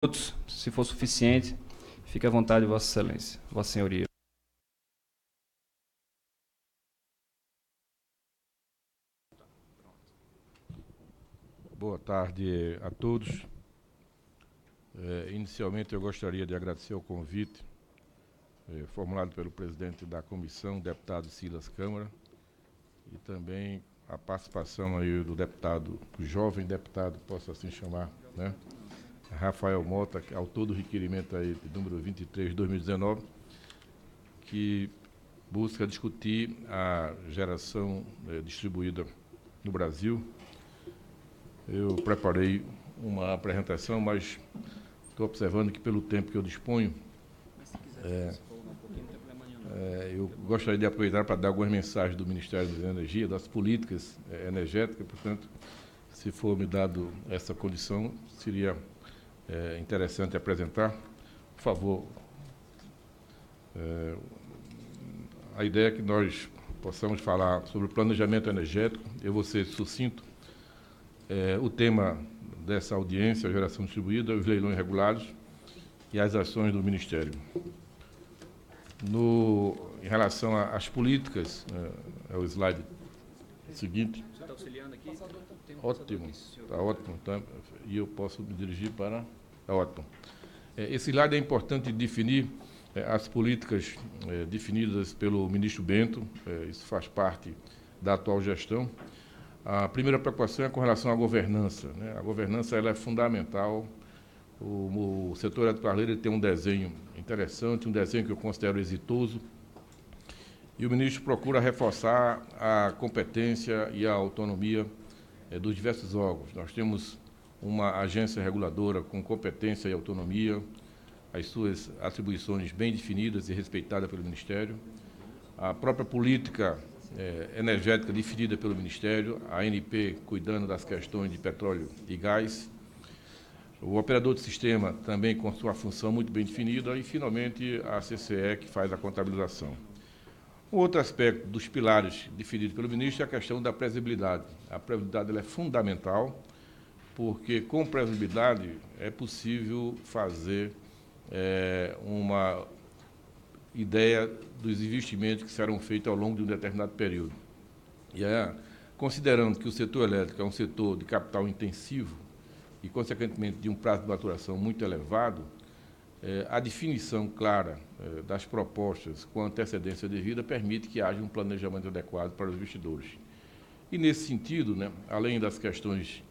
minutos, se for suficiente, fique à vontade, Vossa Excelência, Vossa Senhoria. Boa tarde a todos. Inicialmente, eu gostaria de agradecer o convite formulado pelo presidente da comissão, deputado Silas Câmara, e também a participação aí do deputado, do jovem deputado, posso assim chamar, né? Rafael Mota, autor do requerimento aí de número 23 de 2019, que busca discutir a geração distribuída no Brasil. Eu preparei uma apresentação, mas estou observando que pelo tempo que eu disponho, eu gostaria de aproveitar para dar algumas mensagens do Ministério da Energia, das políticas energéticas. Portanto, se for me dado essa condição, seria interessante apresentar. Por favor, a ideia é que nós possamos falar sobre o planejamento energético. Eu vou ser sucinto. O tema dessa audiência, a geração distribuída, os leilões regulados e as ações do Ministério. Em relação às políticas, é o slide seguinte. Você está auxiliando aqui? Ótimo, está ótimo. Tá, e eu posso me dirigir para... Está ótimo. Esse slide é importante definir as políticas definidas pelo ministro Bento. Isso faz parte da atual gestão. A primeira preocupação é com relação à governança, né? A governança ela é fundamental. O setor elétrico brasileiro tem um desenho interessante, um desenho que eu considero exitoso, e o ministro procura reforçar a competência e a autonomia dos diversos órgãos. Nós temos uma agência reguladora com competência e autonomia, as suas atribuições bem definidas e respeitadas pelo Ministério, a própria política energética definida pelo Ministério, a ANP cuidando das questões de petróleo e gás, o operador de sistema também com sua função muito bem definida e, finalmente, a CCE, que faz a contabilização. Um outro aspecto dos pilares definidos pelo ministro é a questão da previsibilidade. A previsibilidade ela é fundamental, porque com previsibilidade é possível fazer uma ideia dos investimentos que serão feitos ao longo de um determinado período. E considerando que o setor elétrico é um setor de capital intensivo e, consequentemente, de um prazo de maturação muito elevado, a definição clara das propostas com antecedência devida permite que haja um planejamento adequado para os investidores. E, nesse sentido, né, além das questões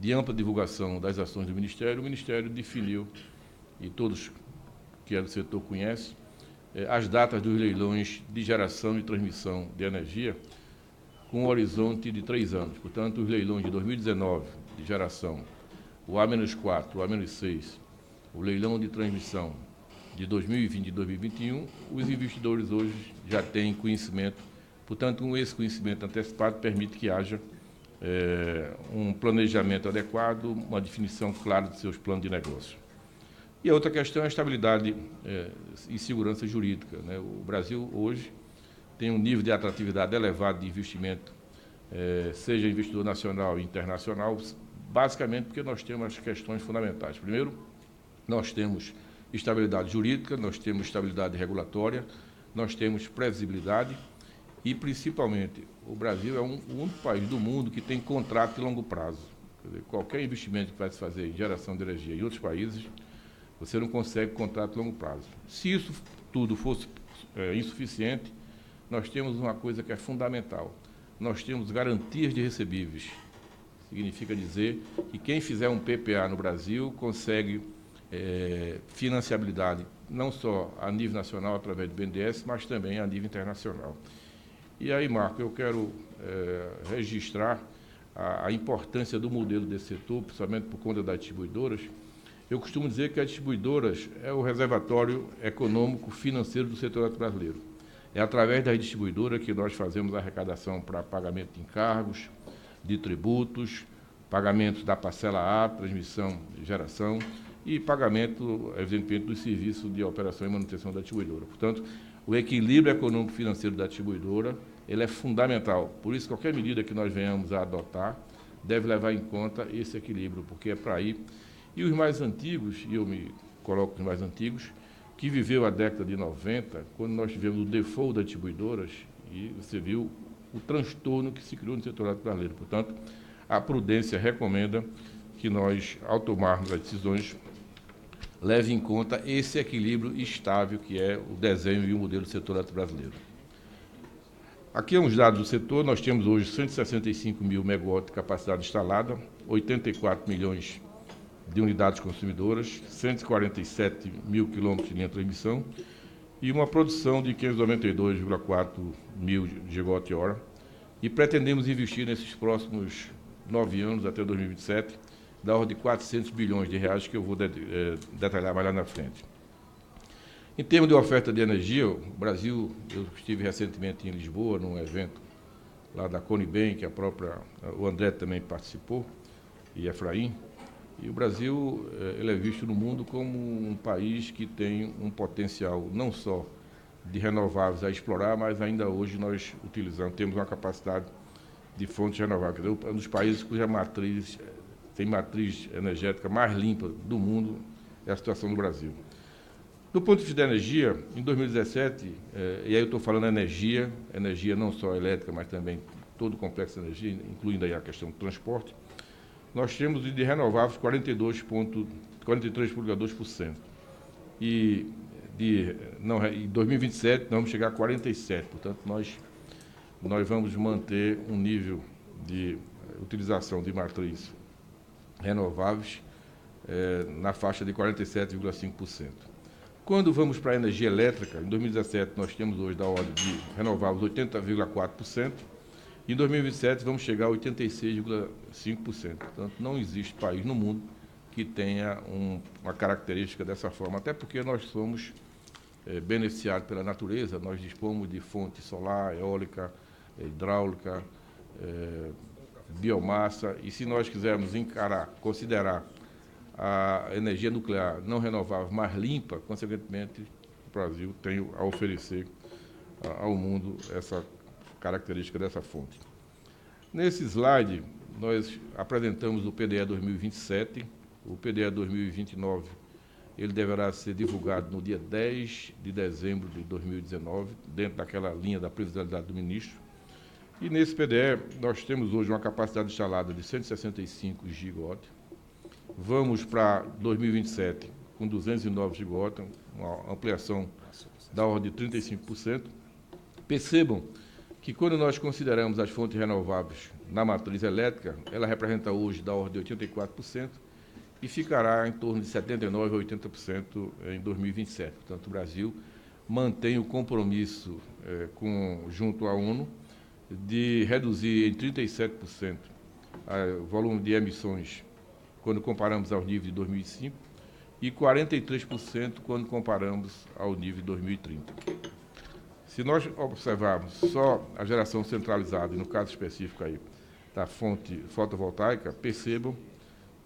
de ampla divulgação das ações do Ministério, o Ministério definiu, e todos que é do setor conhecem, as datas dos leilões de geração e transmissão de energia com um horizonte de 3 anos. Portanto, os leilões de 2019 de geração, o A-4, o A-6, o leilão de transmissão de 2020 e 2021, os investidores hoje já têm conhecimento. Portanto, com esse conhecimento antecipado, permite que haja um planejamento adequado, uma definição clara de seus planos de negócio. E a outra questão é a estabilidade e segurança jurídica, né? O Brasil, hoje, tem um nível de atratividade elevado de investimento, seja investidor nacional e internacional, basicamente porque nós temos as questões fundamentais. Primeiro, nós temos estabilidade jurídica, nós temos estabilidade regulatória, nós temos previsibilidade e, principalmente, o Brasil é o único país do mundo que tem contrato de longo prazo. Quer dizer, qualquer investimento que vai se fazer em geração de energia em outros países, você não consegue contrato de longo prazo. Se isso tudo fosse insuficiente, nós temos uma coisa que é fundamental. Nós temos garantias de recebíveis. Significa dizer que quem fizer um PPA no Brasil consegue financiabilidade, não só a nível nacional, através do BNDES, mas também a nível internacional. E aí, Marco, eu quero registrar a importância do modelo desse setor, principalmente por conta das distribuidoras. Eu costumo dizer que as distribuidoras é o reservatório econômico financeiro do setor elétrico brasileiro. É através das distribuidoras que nós fazemos a arrecadação para pagamento de encargos, de tributos, pagamentos da parcela A, transmissão e geração, e pagamento, evidentemente, do serviço de operação e manutenção da distribuidora. Portanto, o equilíbrio econômico-financeiro da distribuidora ele é fundamental. Por isso, qualquer medida que nós venhamos a adotar deve levar em conta esse equilíbrio, porque é para aí E os mais antigos, e eu me coloco os mais antigos, que viveu a década de 90, quando nós tivemos o default das distribuidoras, e você viu o transtorno que se criou no setor elétrico brasileiro. Portanto, a prudência recomenda que nós, ao tomarmos as decisões, leve em conta esse equilíbrio estável que é o desenho e o modelo do setor elétrico brasileiro. Aqui são os dados do setor. Nós temos hoje 165 mil megawatts de capacidade instalada, 84 milhões de unidades consumidoras, 147 mil quilômetros de linha de transmissão e uma produção de 592,4 mil gigawatt-hora. E pretendemos investir nesses próximos 9 anos, até 2027, da ordem de 400 bilhões de reais, que eu vou detalhar mais lá na frente. Em termos de oferta de energia, o Brasil, eu estive recentemente em Lisboa, num evento lá da Conibem, que o André também participou, e Efraim, e o Brasil ele é visto no mundo como um país que tem um potencial não só de renováveis a explorar, mas ainda hoje nós temos uma capacidade de fontes renováveis. É um dos países cuja matriz tem matriz energética mais limpa do mundo, é a situação do Brasil. Do ponto de vista da energia, em 2017, e aí eu estou falando energia não só elétrica, mas também todo o complexo de energia, incluindo aí a questão do transporte, nós temos de renováveis 43,2%. E em 2027 nós vamos chegar a 47%. Portanto, nós vamos manter um nível de utilização de matriz renováveis na faixa de 47,5%. Quando vamos para a energia elétrica, em 2017 nós temos hoje da ordem de renováveis 80,4%, e em 2027 vamos chegar a 86,5%. Portanto, não existe país no mundo que tenha uma característica dessa forma, até porque nós somos beneficiados pela natureza, nós dispomos de fonte solar, eólica, hidráulica, biomassa, e se nós quisermos considerar a energia nuclear não renovável mais limpa, consequentemente, o Brasil tem a oferecer ao mundo essa característica dessa fonte. Nesse slide, nós apresentamos o PDE 2027, o PDE 2029, ele deverá ser divulgado no dia 10 de dezembro de 2019, dentro daquela linha da previsibilidade do ministro. E nesse PDE, nós temos hoje uma capacidade instalada de 165 gigawatts. Vamos para 2027 com 209 gigawatts, uma ampliação da ordem de 35%. Percebam que quando nós consideramos as fontes renováveis na matriz elétrica, ela representa hoje da ordem de 84% e ficará em torno de 79% a 80% em 2027. Portanto, o Brasil mantém o compromisso junto à ONU de reduzir em 37% o volume de emissões quando comparamos ao nível de 2005 e 43% quando comparamos ao nível de 2030. Se nós observarmos só a geração centralizada, e no caso específico aí da fonte fotovoltaica, percebam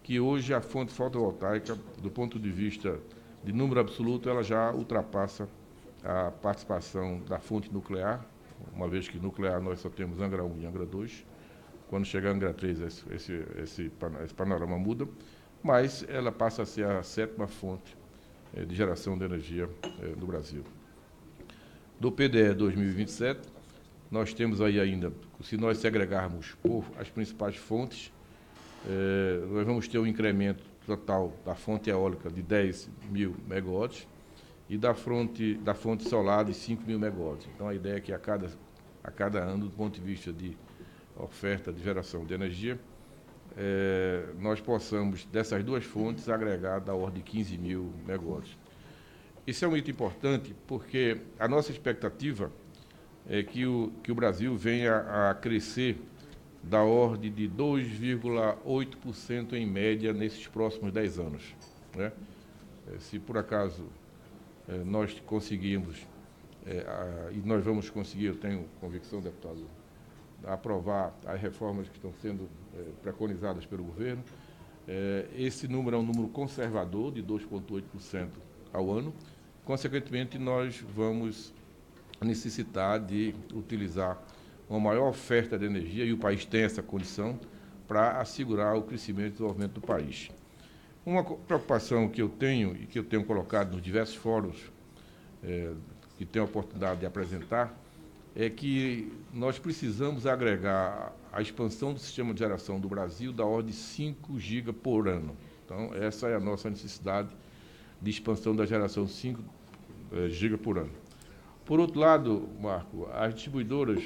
que hoje a fonte fotovoltaica, do ponto de vista de número absoluto, ela já ultrapassa a participação da fonte nuclear, uma vez que nuclear nós só temos Angra 1 e Angra 2. Quando chegar a Angra 3, esse panorama muda, mas ela passa a ser a 7ª fonte de geração de energia no Brasil. Do PDE 2027, nós temos aí ainda, se nós segregarmos por as principais fontes, nós vamos ter um incremento total da fonte eólica de 10 mil megawatts e da fonte solar de 5 mil megawatts. Então, a ideia é que a cada ano, do ponto de vista de oferta de geração de energia, nós possamos, dessas duas fontes, agregar da ordem de 15 mil megawatts. Isso é um item importante porque a nossa expectativa é que o Brasil venha a crescer da ordem de 2,8% em média nesses próximos 10 anos. Né? Se por acaso nós conseguirmos, e nós vamos conseguir, eu tenho convicção, deputado, aprovar as reformas que estão sendo preconizadas pelo governo, esse número é um número conservador, de 2,8% ao ano. Consequentemente, nós vamos necessitar de utilizar uma maior oferta de energia, e o país tem essa condição, para assegurar o crescimento e desenvolvimento do país. Uma preocupação que eu tenho e que eu tenho colocado nos diversos fóruns que tenho a oportunidade de apresentar é que nós precisamos agregar a expansão do sistema de geração do Brasil da ordem de 5 GB por ano. Então, essa é a nossa necessidade de expansão da geração 5 GB por ano. Por outro lado, Marco, as distribuidoras,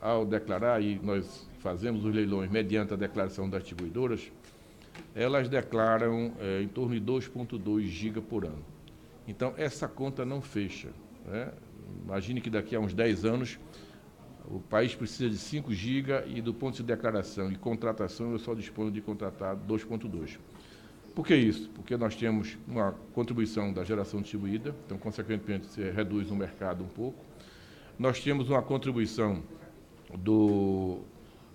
ao declarar, e nós fazemos os leilões mediante a declaração das distribuidoras, elas declaram em torno de 2,2 GB por ano. Então, essa conta não fecha, né? Imagine que daqui a uns 10 anos o país precisa de 5 GB e, do ponto de declaração e contratação, eu só disponho de contratar 2,2. Por que isso? Porque nós temos uma contribuição da geração distribuída, então, consequentemente, se reduz o mercado um pouco. Nós temos uma contribuição do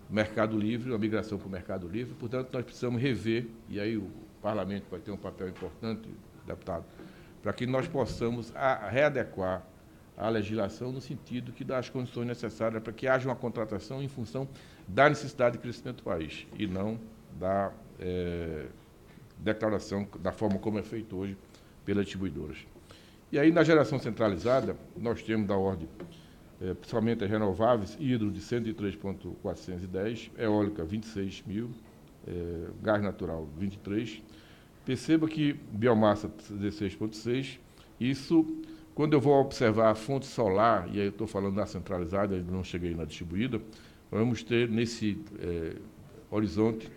Mercado Livre, uma migração para o Mercado Livre, portanto, nós precisamos rever, e aí o Parlamento vai ter um papel importante, deputado, para que nós possamos readequar a legislação no sentido que dá as condições necessárias para que haja uma contratação em função da necessidade de crescimento do país e não da declaração da forma como é feito hoje pelas distribuidoras. E aí, na geração centralizada, nós temos da ordem, principalmente as renováveis, hidro de 103.410, eólica 26 mil, gás natural 23. Perceba que biomassa 16,6. Isso, quando eu vou observar a fonte solar, e aí eu estou falando da centralizada, ainda não cheguei na distribuída, vamos ter nesse horizonte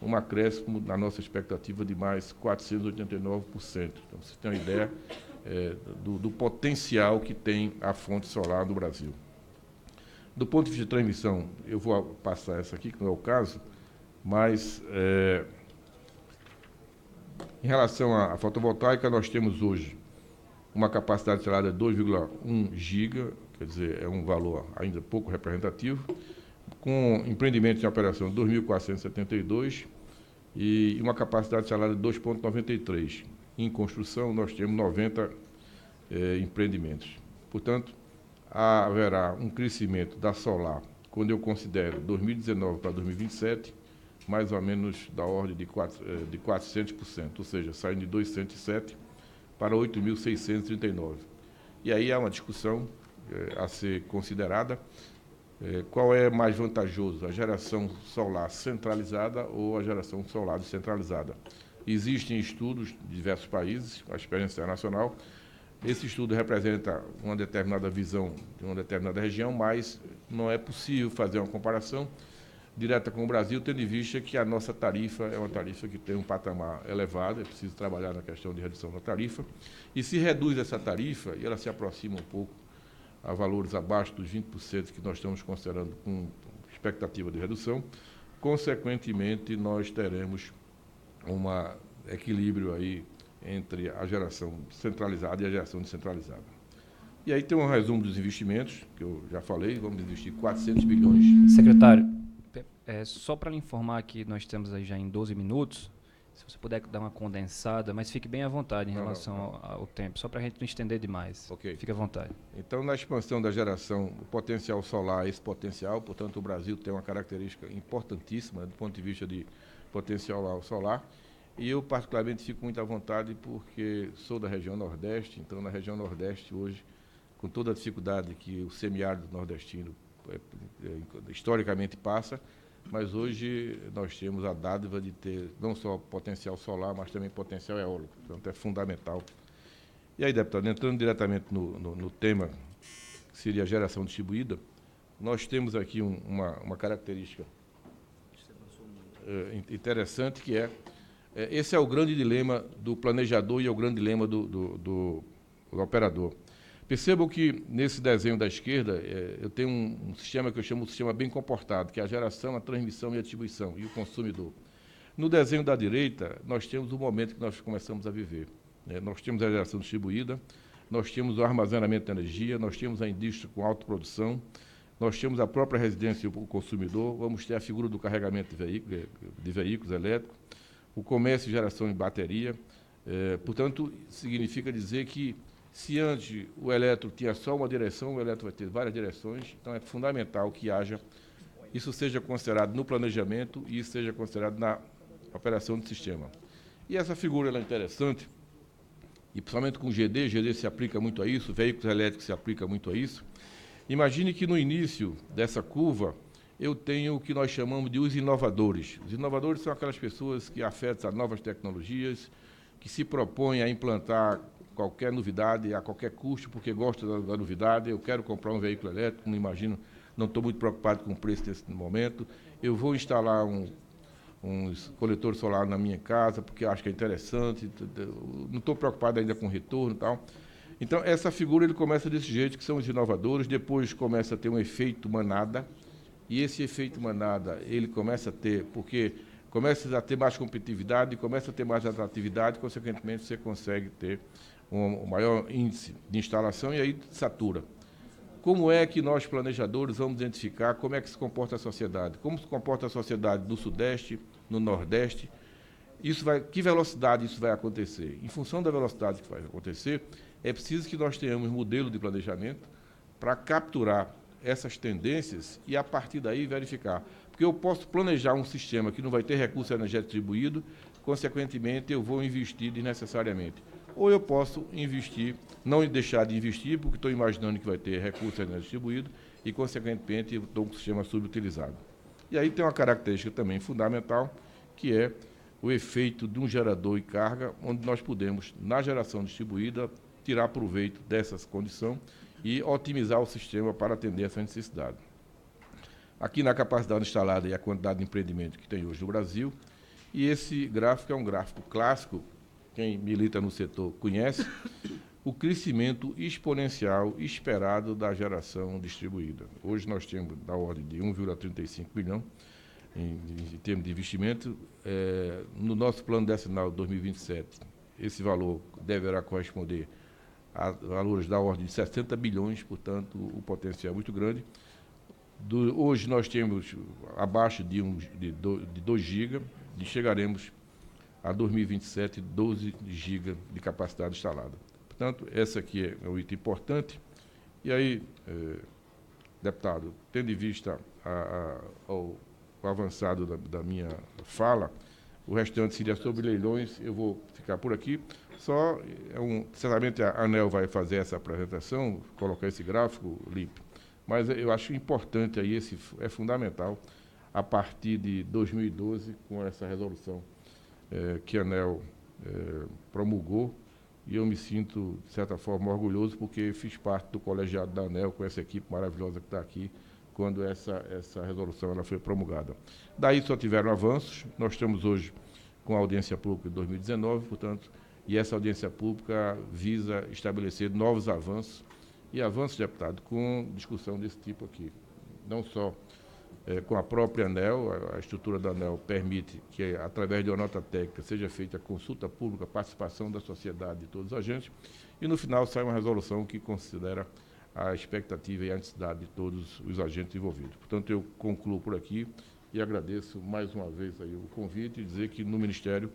um acréscimo na nossa expectativa de mais 489%. Então, você tem uma ideia do potencial que tem a fonte solar no Brasil. Do ponto de vista de transmissão, eu vou passar essa aqui, que não é o caso, mas em relação à fotovoltaica, nós temos hoje uma capacidade instalada de 2,1 GB, quer dizer, é um valor ainda pouco representativo, com empreendimentos em operação 2.472 e uma capacidade instalada de 2,93. Em construção, nós temos 90 empreendimentos. Portanto, haverá um crescimento da solar, quando eu considero 2019 para 2027, mais ou menos da ordem de 400%, ou seja, saindo de 207 para 8.639. E aí há uma discussão a ser considerada, qual é mais vantajoso, a geração solar centralizada ou a geração solar descentralizada. Existem estudos de diversos países, a experiência internacional. Esse estudo representa uma determinada visão de uma determinada região, mas não é possível fazer uma comparação direta com o Brasil, tendo em vista que a nossa tarifa é uma tarifa que tem um patamar elevado, é preciso trabalhar na questão de redução da tarifa. E se reduz essa tarifa, e ela se aproxima um pouco a valores abaixo dos 20% que nós estamos considerando com expectativa de redução, consequentemente, nós teremos um equilíbrio aí entre a geração centralizada e a geração descentralizada. E aí tem um resumo dos investimentos, que eu já falei, vamos investir 400 bilhões. Secretário, só para lhe informar que nós estamos aí já em 12 minutos, se você puder dar uma condensada, mas fique bem à vontade em relação ao tempo, só para a gente não estender demais. Ok. Fique à vontade. Então, na expansão da geração, o potencial solar é esse potencial, portanto, o Brasil tem uma característica importantíssima do ponto de vista de potencial solar, e eu particularmente fico muito à vontade porque sou da região Nordeste, então na região Nordeste hoje, com toda a dificuldade que o semiárido nordestino historicamente passa, mas hoje nós temos a dádiva de ter não só potencial solar, mas também potencial eólico, portanto é fundamental. E aí, deputado, entrando diretamente no tema, que seria a geração distribuída, nós temos aqui uma característica interessante, que esse é o grande dilema do planejador e é o grande dilema do operador. Percebam que, nesse desenho da esquerda, eu tenho um sistema que eu chamo de sistema bem comportado, que é a geração, a transmissão e a distribuição, e o consumidor. No desenho da direita, nós temos o momento que nós começamos a viver. Nós temos a geração distribuída, nós temos o armazenamento de energia, nós temos a indústria com autoprodução, nós temos a própria residência e o consumidor, vamos ter a figura do carregamento de veículos elétricos, o comércio e geração de bateria. Portanto, significa dizer que, se antes o eletro tinha só uma direção, o eletro vai ter várias direções, então é fundamental que isso seja considerado no planejamento e isso seja considerado na operação do sistema. E essa figura ela é interessante, e principalmente com o GD se aplica muito a isso, veículos elétricos se aplica muito a isso. Imagine que no início dessa curva, eu tenho o que nós chamamos de os inovadores. Os inovadores são aquelas pessoas que afetam as novas tecnologias, que se propõem a implantar qualquer novidade a qualquer custo, porque gostam da novidade. Eu quero comprar um veículo elétrico, não estou muito preocupado com o preço nesse momento. Eu vou instalar um coletor solar na minha casa, porque acho que é interessante, não estou preocupado ainda com retorno e tal. Então, essa figura ele começa desse jeito, que são os inovadores, depois começa a ter um efeito manada, e esse efeito manada ele começa a ter, porque começa a ter mais competitividade, começa a ter mais atratividade, consequentemente você consegue ter um maior índice de instalação e aí satura. Como é que nós, planejadores, vamos identificar como é que se comporta a sociedade? Como se comporta a sociedade do Sudeste, no Nordeste? Que velocidade isso vai acontecer? Em função da velocidade que vai acontecer, é preciso que nós tenhamos modelo de planejamento para capturar essas tendências e, a partir daí, verificar. Porque eu posso planejar um sistema que não vai ter recurso energético distribuído, consequentemente, eu vou investir desnecessariamente. Ou eu posso investir, não deixar de investir, porque estou imaginando que vai ter recurso energético distribuído e, consequentemente, estou com o sistema subutilizado. E aí tem uma característica também fundamental, que é o efeito de um gerador e carga, onde nós podemos, na geração distribuída, tirar proveito dessa condição e otimizar o sistema para atender essa necessidade. Aqui na capacidade instalada e a quantidade de empreendimento que tem hoje no Brasil, e esse gráfico é um gráfico clássico, quem milita no setor conhece, o crescimento exponencial esperado da geração distribuída. Hoje nós temos da ordem de 1,35 bilhão em termos de investimento. No nosso plano decenal 2027, esse valor deverá corresponder a valores da ordem de 60 bilhões, portanto, o potencial é muito grande. Hoje nós temos abaixo de 2 GB e chegaremos a 2027, 12 GB de capacidade instalada. Portanto, essa aqui é um item importante. E aí, deputado, tendo em vista o avançado da minha fala, o restante seria sobre leilões, eu vou ficar por aqui. Certamente a ANEEL vai fazer essa apresentação, colocar esse gráfico, Lipe, mas eu acho importante aí, é fundamental, a partir de 2012, com essa resolução que a ANEEL promulgou, e eu me sinto, de certa forma, orgulhoso, porque fiz parte do colegiado da ANEEL, com essa equipe maravilhosa que está aqui, quando essa resolução ela foi promulgada. Daí só tiveram avanços. Nós estamos hoje com a audiência pública de 2019, portanto, e essa audiência pública visa estabelecer novos avanços, e avanços, deputado, com discussão desse tipo aqui. Não só com a própria ANEEL, a estrutura da ANEEL permite que, através de uma nota técnica, seja feita a consulta pública, participação da sociedade de todos os agentes, e no final sai uma resolução que considera a expectativa e a necessidade de todos os agentes envolvidos. Portanto, eu concluo por aqui e agradeço mais uma vez aí o convite e dizer que no Ministério,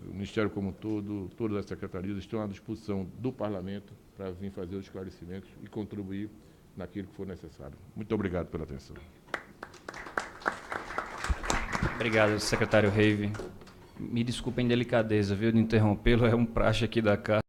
o Ministério como um todo, todas as secretarias estão à disposição do Parlamento para vir fazer os esclarecimentos e contribuir naquilo que for necessário. Muito obrigado pela atenção. Obrigado, secretário Reive. Me desculpe a indelicadeza, viu, de interrompê-lo, é um praxe aqui da casa.